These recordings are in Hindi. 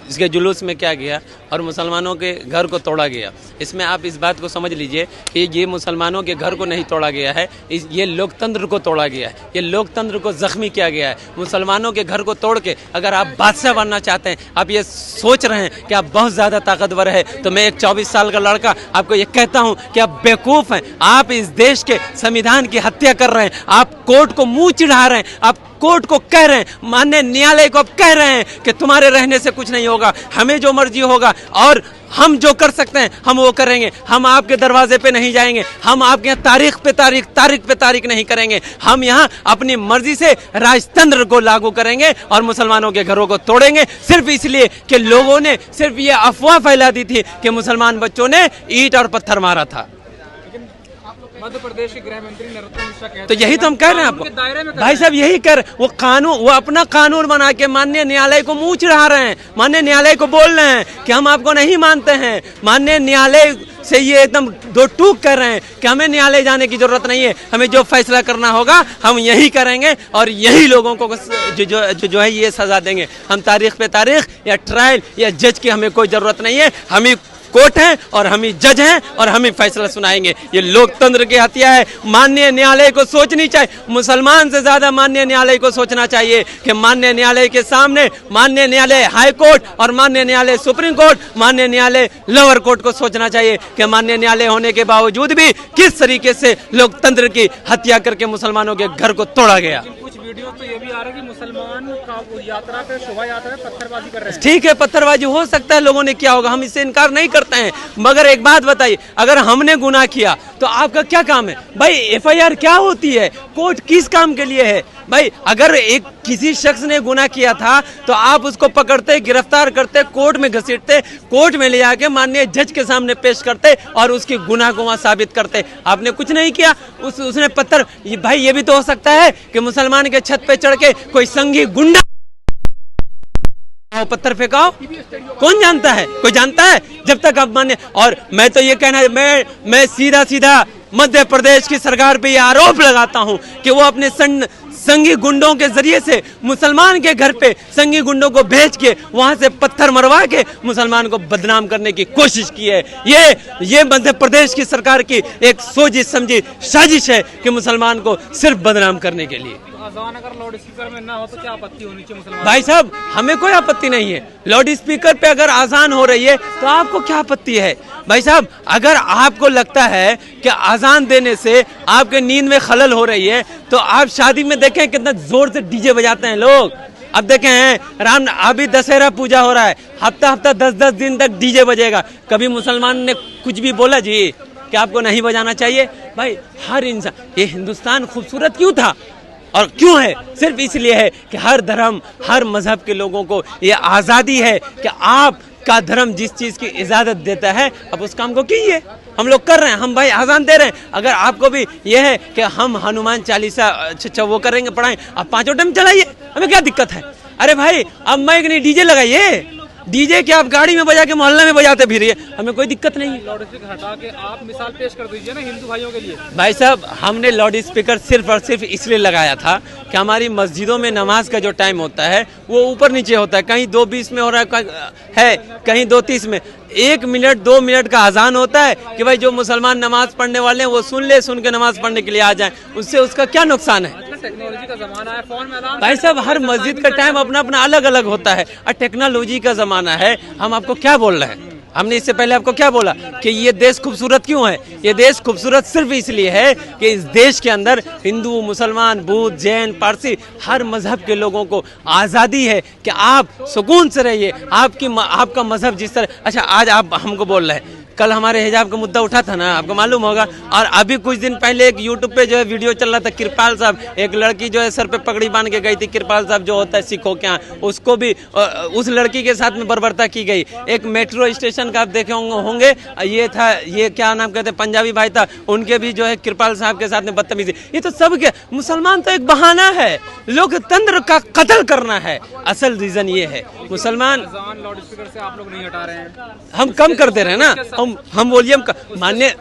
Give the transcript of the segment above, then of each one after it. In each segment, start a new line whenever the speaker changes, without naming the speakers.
इसके जुलूस में क्या गया और मुसलमानों के घर को तोड़ा गया। इसमें आप इस बात को समझ लीजिए कि ये मुसलमानों के घर को नहीं तोड़ा गया है, ये लोकतंत्र को तोड़ा गया है, ये लोकतंत्र को जख्मी किया गया है। मुसलमानों के घर को तोड़ के अगर आप बादशाह बनना चाहते हैं, आप ये सोच रहे हैं कि आप बहुत ज़्यादा ताकतवर है, तो मैं एक 24 साल का लड़का आपको ये कहता हूँ कि आप बेवकूफ़ हैं। आप इस देश के संविधान की हत्या कर रहे हैं, आप कोर्ट को मुँह चिढ़ा रहे हैं, आप कोर्ट को कह रहे हैं, माननीय न्यायालय को आप कह रहे हैं कि तुम्हारे रहने से कुछ नहीं होगा, हमें जो मर्जी होगा और हम जो कर सकते हैं हम वो करेंगे। हम आपके दरवाजे पे नहीं जाएंगे, हम आपके यहाँ तारीख पे तारीख नहीं करेंगे। हम यहाँ अपनी मर्जी से राजतंत्र को लागू करेंगे और मुसलमानों के घरों को तोड़ेंगे, सिर्फ इसलिए कि लोगों ने सिर्फ ये अफवाह फैला दी थी कि मुसलमान बच्चों ने ईंट और पत्थर मारा था।
मध्य प्रदेश के गृह मंत्री नरोत्तम मिश्रा कहते हैं,
तो यही तो हम कह रहे हैं आपको भाई साहब, यही कर वो कानून, वो अपना कानून बना के माननीय न्यायालय को मुंह चिढ़ा रहे हैं, माननीय न्यायालय को बोल रहे हैं कि हम आपको नहीं मानते हैं। माननीय न्यायालय से ये एकदम दो टूक कर रहे हैं कि हमें न्यायालय जाने की जरूरत नहीं है, हमें जो फैसला करना होगा हम यही करेंगे और यही लोगों को जो है ये सजा देंगे। हम तारीख पे तारीख या ट्रायल या जज की हमें कोई जरूरत नहीं है, हम ही कोर्ट हैं और हम ही जज हैं और हम ही फैसला सुनाएंगे। ये लोकतंत्र की हत्या है। माननीय न्यायालय को सोचनी चाहिए, मुसलमान से ज्यादा माननीय न्यायालय को सोचना चाहिए कि माननीय न्यायालय के सामने माननीय न्यायालय हाई कोर्ट और माननीय न्यायालय सुप्रीम कोर्ट, माननीय न्यायालय लोअर कोर्ट को सोचना चाहिए कि माननीय न्यायालय होने के बावजूद भी किस तरीके से लोकतंत्र की हत्या करके मुसलमानों के घर को तोड़ा गया।
वीडियो तो ये भी आ रहा है कि मुसलमान का यात्रा पे, शोभा यात्रा में पत्थरबाजी कर रहे हैं।
ठीक है, पत्थरबाजी हो सकता है, लोगों ने किया होगा, हम इससे इनकार नहीं करते हैं, मगर एक बात बताइए, अगर हमने गुनाह किया तो आपका क्या काम है भाई? एफआईआर क्या होती है? कोर्ट किस काम के लिए है भाई? अगर एक किसी शख्स ने गुनाह किया था तो आप उसको पकड़ते, गिरफ्तार करते, कोर्ट में घसीटते, कोर्ट में ले जाके माननीय जज के सामने पेश करते और उसकी गुनाह को वहां साबित करते। आपने कुछ नहीं किया, उसने पत्थर, भाई ये भी तो हो सकता है कि मुसलमान के छत पे चढ़ के कोई संगी गुंडा पत्थर फेंकाओ, कौन जानता है? कोई जानता है? जब तक आप माने, और मैं तो ये कहना, मैं सीधा मध्य प्रदेश की सरकार पे ये आरोप लगाता हूं कि वो अपने संगी गुंडों के जरिए से मुसलमान के घर पे संगी गुंडों को भेज के वहां से पत्थर मरवा के मुसलमान को बदनाम करने की कोशिश की है। ये मध्य प्रदेश की सरकार की एक सोची समझी साजिश है कि मुसलमान को सिर्फ बदनाम करने के लिए।
अजान अगर लाउड स्पीकर में ना हो तो क्या आपत्ति होनी चाहिए मुसलमान?
भाई साहब, हमें कोई आपत्ति नहीं है, लाउड स्पीकर पे अगर अजान हो रही है तो आपको क्या आपत्ति है? भाई साहब, अगर आपको लगता है कि अजान देने से आपके नींद में खलल हो रही है तो आप शादी में देखें कितना जोर से डीजे बजाते हैं लोग। अब देखें हैं अभी दशहरा पूजा हो रहा है, हफ्ता 10 दिन तक डीजे बजेगा। कभी मुसलमान ने कुछ भी बोला जी कि आपको नहीं बजाना चाहिए? भाई हर इंसान, ये हिंदुस्तान खूबसूरत क्यों था और क्यों है? सिर्फ इसलिए है कि हर धर्म, हर मजहब के लोगों को ये आज़ादी है कि आप का धर्म जिस चीज़ की इजाज़त देता है अब उस काम को कीजिए। हम लोग कर रहे हैं, हम भाई आज़ान दे रहे हैं। अगर आपको भी ये है कि हम हनुमान चालीसा वो करेंगे, पढ़ाएं, आप 5 टाइम चलाइए, हमें क्या दिक्कत है? अरे भाई अब मैं नहीं, डीजे लगाइए, डीजे क्या आप गाड़ी में बजा के मोहल्ले में बजाते फिरिए, हमें कोई दिक्कत नहीं है।
लाउड स्पीकर हटा के आप मिसाल पेश कर दीजिए ना हिंदू भाइयों के लिए।
भाई साहब, हमने लाउड स्पीकर सिर्फ और सिर्फ इसलिए लगाया था कि हमारी मस्जिदों में नमाज का जो टाइम होता है वो ऊपर नीचे होता है, कहीं 2:20 में हो रहा है, कहीं 2:30 में। 1 मिनट 2 मिनट का अजान होता है कि भाई जो मुसलमान नमाज पढ़ने वाले हैं वो सुन के नमाज पढ़ने के लिए आ जाएं, उससे उसका क्या नुकसान है?
टेक्नोलॉजी का जमाना है, फोन में अलार्म।
भाई साहब, हर मस्जिद का टाइम अपना अपना अलग अलग होता है और टेक्नोलॉजी का जमाना है। हम आपको क्या बोल रहे हैं? हमने इससे पहले आपको क्या बोला कि ये देश खूबसूरत क्यों है? ये देश खूबसूरत सिर्फ इसलिए है कि इस देश के अंदर हिंदू, मुसलमान, बौद्ध, जैन, पारसी, हर मजहब के लोगों को आज़ादी है कि आप सुकून से रहिए, आपका मजहब जिस तरह। अच्छा, आज आप हमको बोल रहे हैं, कल हमारे हिजाब का मुद्दा उठा था ना, आपको मालूम होगा। और अभी कुछ दिन पहले एक यूट्यूब पे जो है वीडियो चल रहा था, कृपाल साहब, एक लड़की जो है सर पे पगड़ी बांध के गई थी, कृपाल साहब जो होता है सिखों के यहाँ, उसको भी उस लड़की के साथ में बर्बरता की गई। एक मेट्रो स्टेशन का आप देखे होंगे, ये था, ये क्या नाम कहते हैं, पंजाबी भाई था, उनके भी जो है कृपाल साहब के साथ में बदतमीजी। ये तो सब के मुसलमान तो एक बहाना है, लोकतंत्र का कत्ल करना है, असल रीजन ये है। मुसलमान
लाउड स्पीकर से आप लोग नहीं हटा रहे हैं,
हम कम कर दे रहे हैं ना, हम वॉल्यूम का मान्य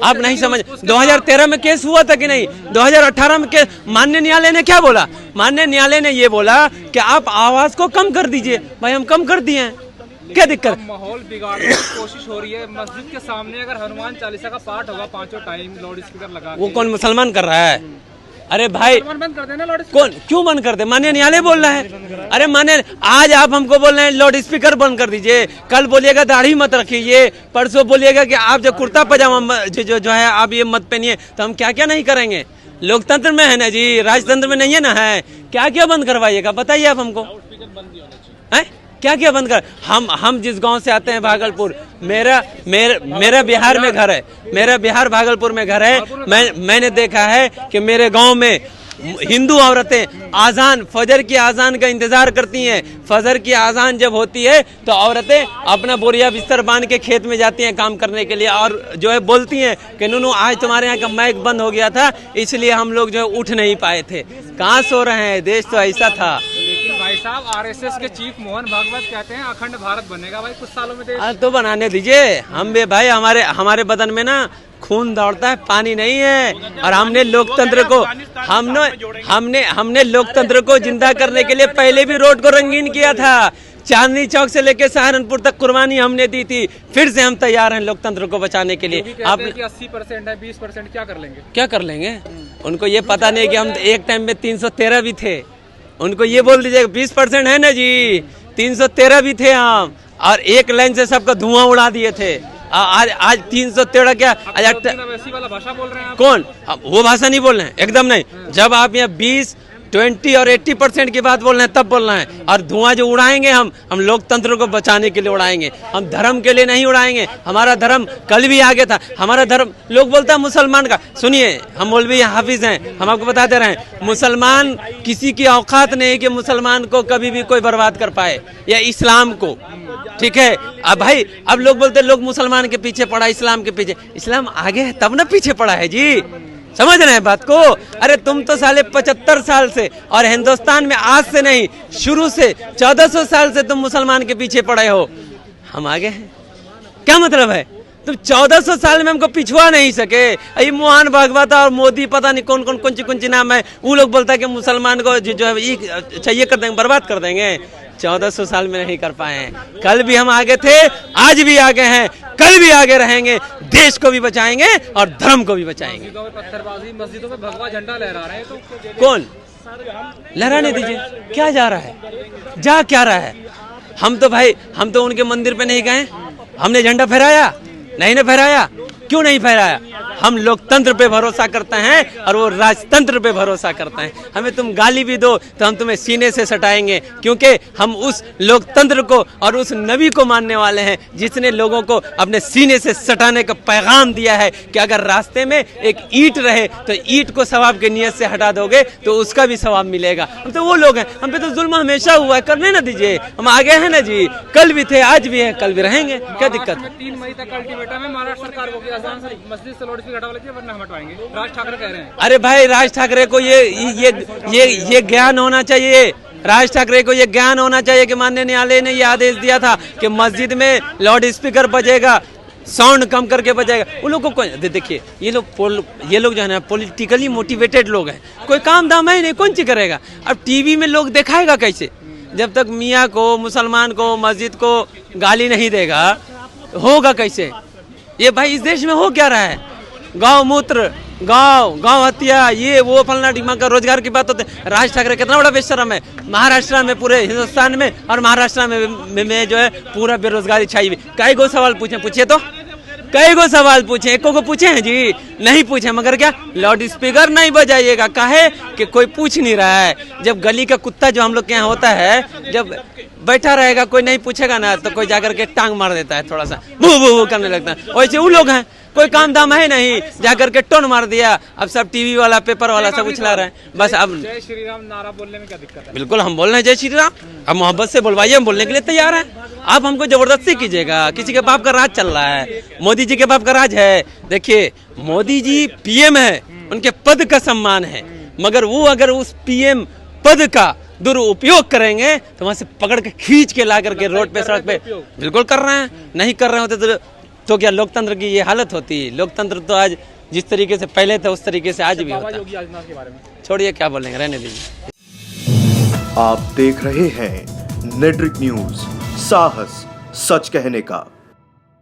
आप नहीं समझ। 2013 में केस हुआ था कि नहीं? 2018 में केस, माननीय न्यायालय ने क्या बोला? माननीय न्यायालय ने ये बोला कि आप आवाज को कम कर दीजिए। भाई हम कम कर दिए हैं, क्या दिक्कत?
माहौल बिगाड़ने की कोशिश हो रही है। मस्जिद के सामने अगर हनुमान चालीसा का पाठ होगा 5 टाइम लाउड स्पीकर लगा के,
वो कौन मुसलमान कर रहा है? अरे भाई
बंद कर देना लाउड
कौन, क्यों बंद कर दे? माननीय न्यायालय बोल रहा है। अरे माननीय, आज आप हमको बोल रहे हैं लाउड स्पीकर बंद कर दीजिए, कल बोलिएगा दाढ़ी मत रखिए, परसों बोलिएगा कि आप जो कुर्ता पजामा जो है आप ये मत पहनिए, तो हम क्या क्या नहीं करेंगे? लोकतंत्र में है ना जी, राजतंत्र में नहीं है ना? है क्या क्या बंद करवाइएगा बताइए आप हमको, है क्या क्या बंद कर? हम जिस गांव से आते हैं भागलपुर, मेरा बिहार में घर है, मेरा बिहार भागलपुर में घर है। मैंने देखा है कि मेरे गांव में हिंदू औरतें आजान, फजर की आजान का इंतजार करती हैं। फजर की आजान जब होती है तो औरतें अपना बोरिया बिस्तर बांध के खेत में जाती हैं काम करने के लिए, और जो है बोलती हैं कि नूनू आज तुम्हारे यहाँ का माइक बंद हो गया था इसलिए हम लोग जो है उठ नहीं पाए थे। कहाँ सो रहे हैं? देश तो ऐसा था।
लेकिन भाई साहब, आरएसएस के चीफ मोहन भागवत कहते हैं अखंड भारत बनेगा भाई कुछ सालों में देश।
तो बनाने दीजिए, हम भी भाई, हमारे बदन में ना खून दौड़ता है, पानी नहीं है। और हमने लोकतंत्र को हमने लोकतंत्र को जिंदा करने के लिए पहले भी रोड को रंगीन किया था। चांदनी चौक से लेकर सहारनपुर तक कुर्बानी हमने दी थी। फिर से हम तैयार हैं लोकतंत्र को बचाने के लिए।
आप 80% है, 20% क्या कर लेंगे?
क्या कर लेंगे? उनको ये पता नहीं कि हम एक टाइम में 313 भी थे। उनको ये बोल दीजिए 20% है ना जी, 313 भी थे हम, और एक लाइन से सबका धुआं उड़ा दिए थे। आज 313 क्या?
वैसी वाला भाषा बोल रहे हैं आप?
कौन? वो भाषा नहीं बोल रहे हैं, एकदम नहीं। जब आप यहाँ 20, 20 और 80% की बात बोल रहे हैं तब बोल रहे हैं। और धुआं जो उड़ाएंगे हम लोकतंत्र को बचाने के लिए उड़ाएंगे, हम धर्म के लिए नहीं उड़ाएंगे। हमारा धर्म कल भी आगे था। हमारा धर्म, लोग बोलता है मुसलमान का, सुनिए हम मौलवी हाफिज हैं, हम आपको बताते रहे हैं, मुसलमान किसी की औकात नहीं कि मुसलमान को कभी भी कोई बर्बाद कर पाए, या इस्लाम को, ठीक है? अब भाई, अब लोग बोलते लोग मुसलमान के पीछे पड़ा, इस्लाम के पीछे। इस्लाम आगे है तब ना पीछे पड़ा है जी, समझ रहे हैं बात को? अरे तुम तो साले 75 साल से, और हिंदुस्तान में आज से नहीं, शुरू से 1400 साल से तुम मुसलमान के पीछे पड़े हो। हम आगे हैं, क्या मतलब है? तुम 1400 साल में हमको पिछुआ नहीं सके। ये मोहन भागवत और मोदी पता नहीं कौन कौन सी नाम है, वो लोग बोलता है कि मुसलमान को जो है चाहिए कर देंगे, बर्बाद कर देंगे। 1400 साल में नहीं कर पाए हैं। कल भी हम आगे थे, आज भी आगे हैं, कल भी आगे रहेंगे। देश को भी बचाएंगे और धर्म को भी बचाएंगे।
मस्जिदों में पत्थरबाजी, मस्जिदों में भगवा झंडा लहरा रहे हैं, तो
कौन लहराने दीजिए, क्या जा रहा है, जा क्या रहा है? हम तो भाई, हम तो उनके मंदिर पे नहीं गए, हमने झंडा फहराया नहीं ना फहराया? क्यों नहीं फहराया? हम लोकतंत्र पे भरोसा करते हैं और वो राजतंत्र पे भरोसा करते हैं। हमें तुम गाली भी दो तो हम तुम्हें सीने से सटाएंगे, क्योंकि हम उस लोकतंत्र को और उस नबी को मानने वाले हैं जिसने लोगों को अपने सीने से सटाने का पैगाम दिया है कि अगर रास्ते में एक ईंट रहे तो ईंट को सवाब की नीयत से हटा दोगे तो उसका भी सवाब मिलेगा। हम तो वो लोग हैं, हम पे तो जुल्म हमेशा हुआ है, करने ना दीजिए। हम आगे हैं ना जी, कल भी थे, आज भी है, कल भी रहेंगे, क्या दिक्कत है?
3 मई तक अल्टीमेटम है महाराष्ट्र सरकार को कि अजान से मस्जिद से लाउड स्पीकर हटा लीजिए वरना हम हटवाएंगे। राज ठाकरे कह रहे हैं।
अरे भाई, राज ठाकरे को ये ज्ञान होना चाहिए। राज ठाकरे को ये ज्ञान होना चाहिए कि माननीय न्यायालय ने ये आदेश दिया था कि मस्जिद में लाउड स्पीकर बजेगा, साउंड कम करके बजाएगा। उन लोगों को देखिए, ये लोग जो है ना पॉलिटिकली मोटिवेटेड लोग हैं, कोई काम दाम है नहीं, कौन सी करेगा? अब टीवी में लोग दिखाएगा कैसे? जब तक मियाँ को, मुसलमान को, मस्जिद को गाली नहीं देगा, होगा कैसे? ये भाई इस देश में हो क्या रहा है? गांव मूत्र, गांव हत्या, ये वो फलना ढिमा का रोजगार की बात होती है। राज ठाकरे कितना बड़ा बेशरम है। महाराष्ट्र में, पूरे हिंदुस्तान में और महाराष्ट्र में जो है पूरा बेरोजगारी छाई हुई। कई गो सवाल पूछिए तो, कई गो सवाल पूछे, एको को पूछे हैं जी? नहीं पूछे, मगर क्या लाउड स्पीकर नहीं बजाइएगा? काहे कि कोई पूछ नहीं रहा है। जब गली का कुत्ता जो हम लोग के यहाँ होता है, जब बैठा रहेगा कोई नहीं पूछेगा ना, तो कोई जाकर के टांग मार देता है, थोड़ा सा भू भू करने लगता है। वैसे वो लोग हैं, कोई काम दाम है नहीं, जाकर के टोन मार दिया। अब सब टीवी वाला, पेपर वाला सब उछला रहे हैं बस। अब
जय श्री राम नारा बोलने में क्या दिक्कत है?
बिल्कुल हम बोल रहे हैं जय श्री राम, अब मोहब्बत से बोलवाइए, हम बोलने के लिए तैयार हैं। आप हमको जबरदस्ती कीजिएगा, किसी के बाप का राज चल रहा है, मोदी जी के बाप का राज है। देखिए, मोदी जी पीएम है, उनके पद का सम्मान है, मगर वो अगर उस पीएम पद का दुरुपयोग करेंगे तो वहां से पकड़ के खींच के ला करके रोड पे, सड़क पे बिल्कुल कर रहे हैं। नहीं कर रहे होते तो तो क्या लोकतंत्र की ये हालत होती है? लोकतंत्र तो आज जिस तरीके से पहले था उस तरीके से आज भी
बाबा
होता है।
योगी आदित्यनाथ के बारे में
छोड़िए, क्या बोलेंगे, रहने दीजिए।
आप देख रहे हैं नेट्रिक न्यूज, साहस सच कहने का।